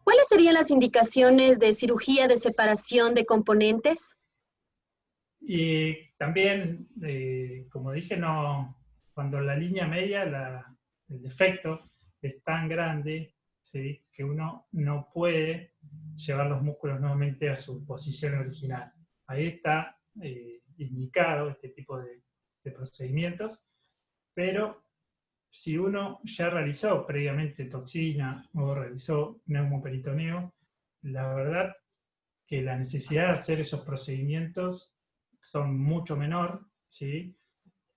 ¿Cuáles serían las indicaciones de cirugía de separación de componentes? Y también, como dije, no, cuando la línea media, el defecto es tan grande, ¿sí? Que uno no puede llevar los músculos nuevamente a su posición original. Ahí está indicado este tipo de procedimientos, pero si uno ya realizó previamente toxina o realizó neumoperitoneo, la verdad que la necesidad de hacer esos procedimientos son mucho menor, ¿sí?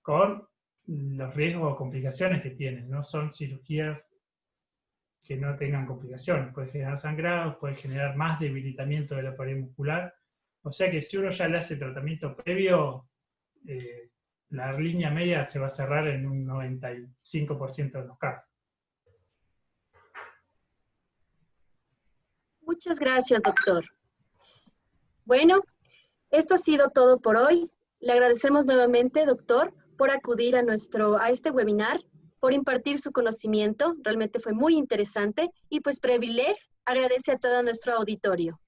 Con los riesgos o complicaciones que tienen. No son cirugías que no tengan complicaciones. Puede generar sangrados, puede generar más debilitamiento de la pared muscular. O sea que si uno ya le hace tratamiento previo, la línea media se va a cerrar en un 95% de los casos. Muchas gracias, doctor. Bueno, esto ha sido todo por hoy. Le agradecemos nuevamente, doctor, por acudir a este webinar, por impartir su conocimiento. Realmente fue muy interesante. Y pues Previleg agradece a todo nuestro auditorio.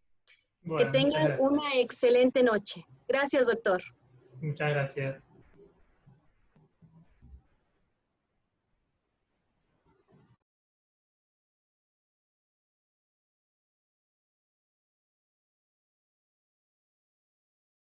Bueno, Que tengan una excelente noche. Gracias, doctor. muchas gracias.